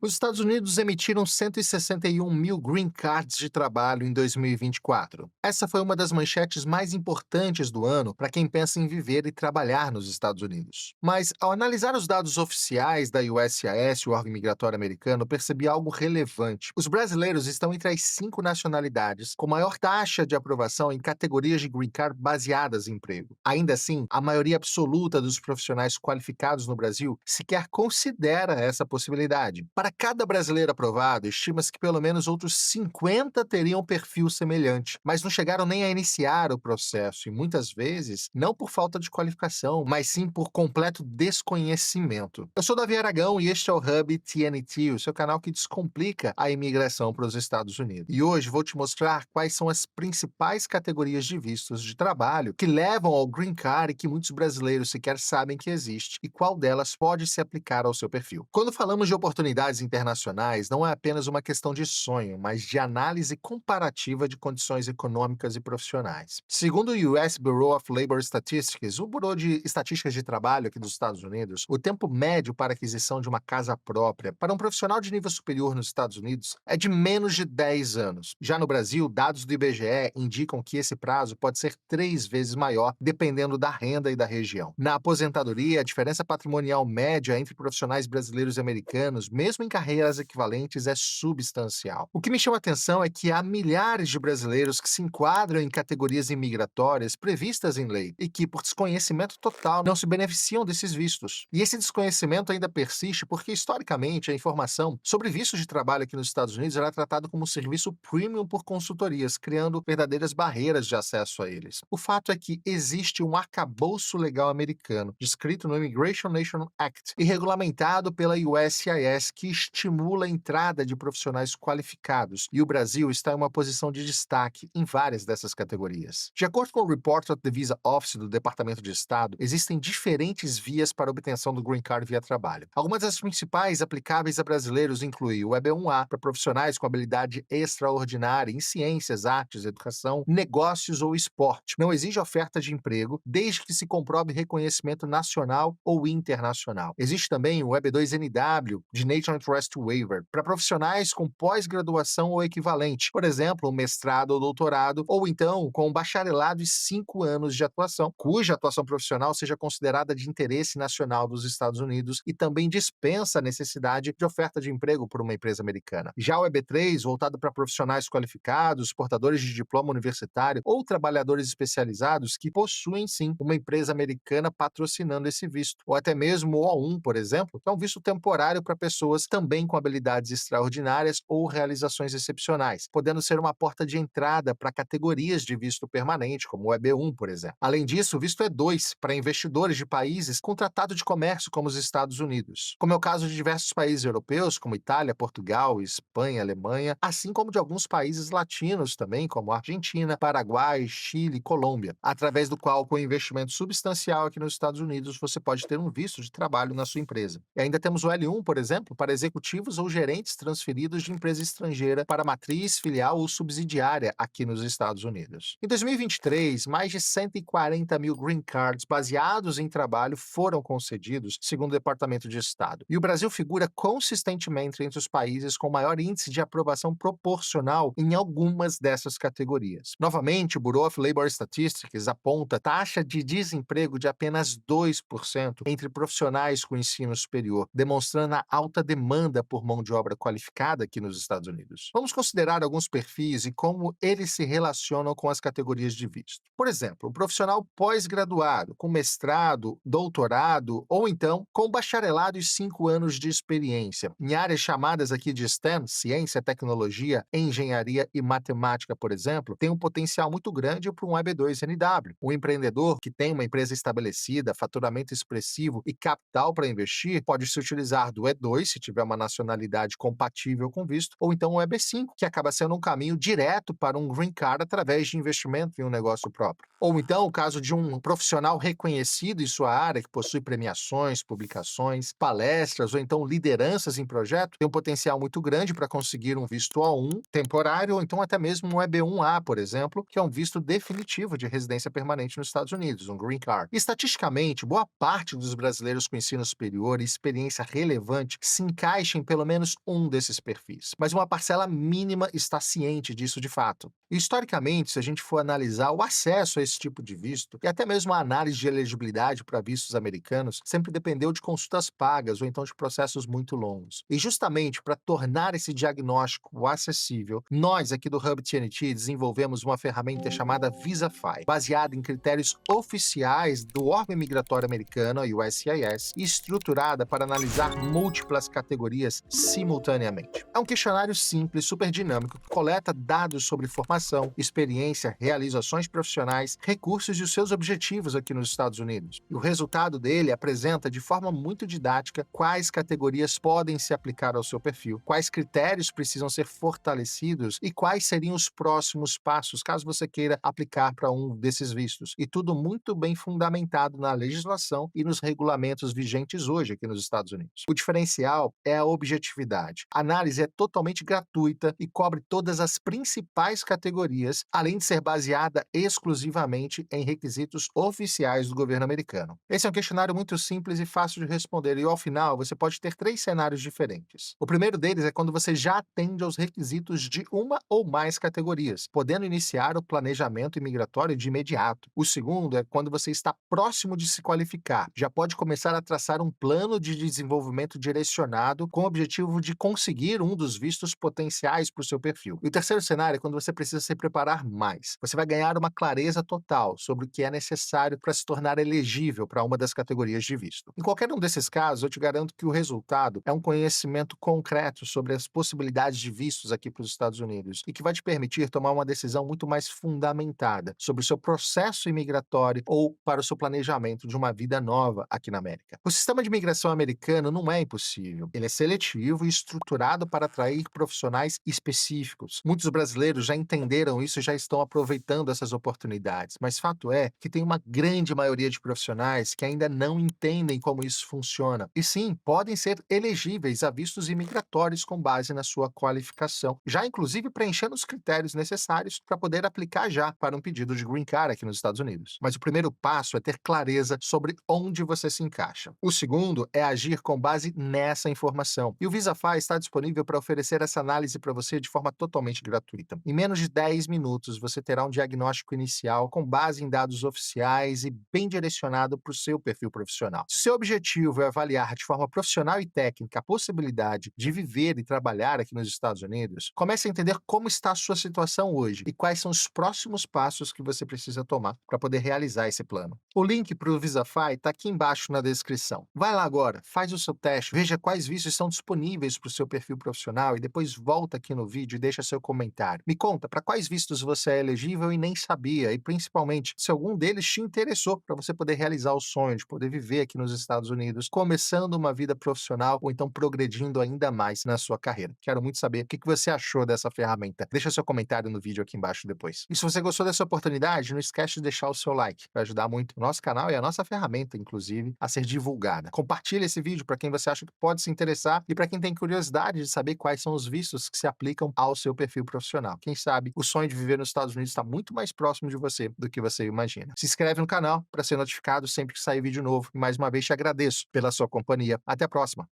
Os Estados Unidos emitiram 161 mil green cards de trabalho em 2024. Essa foi uma das manchetes mais importantes do ano para quem pensa em viver e trabalhar nos Estados Unidos. Mas, ao analisar os dados oficiais da USCIS, o órgão migratório americano, percebi algo relevante. Os brasileiros estão entre as 5 nacionalidades com maior taxa de aprovação em categorias de green card baseadas em emprego. Ainda assim, a maioria absoluta dos profissionais qualificados no Brasil sequer considera essa possibilidade. Para cada brasileiro aprovado, estima-se que pelo menos outros 50 teriam perfil semelhante, mas não chegaram nem a iniciar o processo e muitas vezes não por falta de qualificação, mas sim por completo desconhecimento. Eu sou Davi Aragão e este é o Hub TNT, o seu canal que descomplica a imigração para os Estados Unidos. E hoje vou te mostrar quais são as principais categorias de vistos de trabalho que levam ao Green Card e que muitos brasileiros sequer sabem que existe e qual delas pode se aplicar ao seu perfil. Quando falamos de oportunidades internacionais, não é apenas uma questão de sonho, mas de análise comparativa de condições econômicas e profissionais. Segundo o US Bureau of Labor Statistics, o Bureau de Estatísticas de Trabalho aqui dos Estados Unidos, o tempo médio para aquisição de uma casa própria para um profissional de nível superior nos Estados Unidos é de menos de 10 anos. Já no Brasil, dados do IBGE indicam que esse prazo pode ser 3 vezes maior, dependendo da renda e da região. Na aposentadoria, a diferença patrimonial média entre profissionais brasileiros e americanos, mesmo em carreiras equivalentes, é substancial. O que me chama a atenção é que há milhares de brasileiros que se enquadram em categorias imigratórias previstas em lei e que, por desconhecimento total, não se beneficiam desses vistos. E esse desconhecimento ainda persiste porque, historicamente, a informação sobre vistos de trabalho aqui nos Estados Unidos era tratada como um serviço premium por consultorias, criando verdadeiras barreiras de acesso a eles. O fato é que existe um arcabouço legal americano, descrito no Immigration Nation Act e regulamentado pela USCIS, que estimula a entrada de profissionais qualificados, e o Brasil está em uma posição de destaque em várias dessas categorias. De acordo com o Report of the Visa Office do Departamento de Estado, existem diferentes vias para a obtenção do Green Card via trabalho. Algumas das principais aplicáveis a brasileiros incluem o EB1A para profissionais com habilidade extraordinária em ciências, artes, educação, negócios ou esporte. Não exige oferta de emprego, desde que se comprove reconhecimento nacional ou internacional. Existe também o EB2NW, de National Interest Waiver, para profissionais com pós-graduação ou equivalente, por exemplo, um mestrado ou doutorado, ou então com um bacharelado e 5 anos de atuação, cuja atuação profissional seja considerada de interesse nacional dos Estados Unidos e também dispensa a necessidade de oferta de emprego por uma empresa americana. Já o EB3, voltado para profissionais qualificados, portadores de diploma universitário ou trabalhadores especializados que possuem, sim, uma empresa americana patrocinando esse visto, ou até mesmo o O1, por exemplo, que é um visto temporário para pessoas também com habilidades extraordinárias ou realizações excepcionais, podendo ser uma porta de entrada para categorias de visto permanente, como o EB1, por exemplo. Além disso, o visto E2 para investidores de países com tratado de comércio como os Estados Unidos, como é o caso de diversos países europeus, como Itália, Portugal, Espanha, Alemanha, assim como de alguns países latinos também, como Argentina, Paraguai, Chile e Colômbia, através do qual, com investimento substancial aqui nos Estados Unidos, você pode ter um visto de trabalho na sua empresa. E ainda temos o L1, por exemplo, para executivos ou gerentes transferidos de empresa estrangeira para matriz, filial ou subsidiária aqui nos Estados Unidos. Em 2023, mais de 140 mil green cards baseados em trabalho foram concedidos, segundo o Departamento de Estado. E o Brasil figura consistentemente entre os países com maior índice de aprovação proporcional em algumas dessas categorias. Novamente, o Bureau of Labor Statistics aponta taxa de desemprego de apenas 2% entre profissionais com ensino superior, demonstrando a alta demanda por mão de obra qualificada aqui nos Estados Unidos. Vamos considerar alguns perfis e como eles se relacionam com as categorias de visto. Por exemplo, o profissional pós-graduado, com mestrado, doutorado ou então com bacharelado e 5 anos de experiência, em áreas chamadas aqui de STEM, ciência, tecnologia, engenharia e matemática, por exemplo, tem um potencial muito grande para um EB2NW. O empreendedor que tem uma empresa estabelecida, faturamento expressivo e capital para investir, pode se utilizar do E2, se tiver uma nacionalidade compatível com visto, ou então o EB5, que acaba sendo um caminho direto para um green card através de investimento em um negócio próprio. Ou então o caso de um profissional reconhecido em sua área, que possui premiações, publicações, palestras ou então lideranças em projeto, tem um potencial muito grande para conseguir um visto O1 temporário ou então até mesmo um EB1A, por exemplo, que é um visto definitivo de residência permanente nos Estados Unidos, um green card. Estatisticamente, boa parte dos brasileiros com ensino superior e experiência relevante se encaixa em pelo menos um desses perfis, mas uma parcela mínima está ciente disso de fato. E, historicamente, se a gente for analisar o acesso a esse tipo de visto, e até mesmo a análise de elegibilidade para vistos americanos, sempre dependeu de consultas pagas ou então de processos muito longos. E justamente para tornar esse diagnóstico acessível, nós aqui do Hub TNT desenvolvemos uma ferramenta chamada VisaFi, baseada em critérios oficiais do órgão migratório americano, a USCIS, e estruturada para analisar múltiplas categorias simultaneamente. É um questionário simples, super dinâmico, que coleta dados sobre formação, experiência, realizações profissionais, recursos e os seus objetivos aqui nos Estados Unidos. E o resultado dele apresenta de forma muito didática quais categorias podem se aplicar ao seu perfil, quais critérios precisam ser fortalecidos e quais seriam os próximos passos caso você queira aplicar para um desses vistos. E tudo muito bem fundamentado na legislação e nos regulamentos vigentes hoje aqui nos Estados Unidos. O diferencial é a objetividade. A análise é totalmente gratuita e cobre todas as principais categorias, além de ser baseada exclusivamente em requisitos oficiais do governo americano. Esse é um questionário muito simples e fácil de responder, e ao final você pode ter 3 cenários diferentes. O primeiro deles é quando você já atende aos requisitos de uma ou mais categorias, podendo iniciar o planejamento imigratório de imediato. O segundo é quando você está próximo de se qualificar, já pode começar a traçar um plano de desenvolvimento direcionado com o objetivo de conseguir um dos vistos potenciais para o seu perfil. E o terceiro cenário é quando você precisa se preparar mais. Você vai ganhar uma clareza total sobre o que é necessário para se tornar elegível para uma das categorias de visto. Em qualquer um desses casos, eu te garanto que o resultado é um conhecimento concreto sobre as possibilidades de vistos aqui para os Estados Unidos e que vai te permitir tomar uma decisão muito mais fundamentada sobre o seu processo imigratório ou para o seu planejamento de uma vida nova aqui na América. O sistema de imigração americano não é impossível. Ele é seletivo e estruturado para atrair profissionais específicos. Muitos brasileiros já entenderam isso e já estão aproveitando essas oportunidades, mas fato é que tem uma grande maioria de profissionais que ainda não entendem como isso funciona e sim, podem ser elegíveis a vistos imigratórios com base na sua qualificação, já inclusive preenchendo os critérios necessários para poder aplicar já para um pedido de Green Card aqui nos Estados Unidos. Mas o primeiro passo é ter clareza sobre onde você se encaixa. O segundo é agir com base nessa informação. E o VisaFi está disponível para oferecer essa análise para você de forma totalmente gratuita. Em menos de 10 minutos, você terá um diagnóstico inicial com base em dados oficiais e bem direcionado para o seu perfil profissional. Se o seu objetivo é avaliar de forma profissional e técnica a possibilidade de viver e trabalhar aqui nos Estados Unidos, comece a entender como está a sua situação hoje e quais são os próximos passos que você precisa tomar para poder realizar esse plano. O link para o VisaFi está aqui embaixo na descrição. Vai lá agora, faz o seu teste, veja quais vistos estão disponíveis para o seu perfil profissional e depois volta aqui no vídeo e deixa seu comentário. Me conta para quais vistos você é elegível e nem sabia, e principalmente se algum deles te interessou para você poder realizar o sonho de poder viver aqui nos Estados Unidos, começando uma vida profissional ou então progredindo ainda mais na sua carreira. Quero muito saber o que você achou dessa ferramenta. Deixa seu comentário no vídeo aqui embaixo depois. E se você gostou dessa oportunidade, não esquece de deixar o seu like, vai ajudar muito o nosso canal e a nossa ferramenta, inclusive, a ser divulgada. Compartilhe esse vídeo para quem você acha que pode se interessar e para quem tem curiosidade de saber quais são os vistos que se aplicam ao seu perfil profissional. Quem sabe o sonho de viver nos Estados Unidos está muito mais próximo de você do que você imagina. Se inscreve no canal para ser notificado sempre que sair vídeo novo. E mais uma vez te agradeço pela sua companhia. Até a próxima!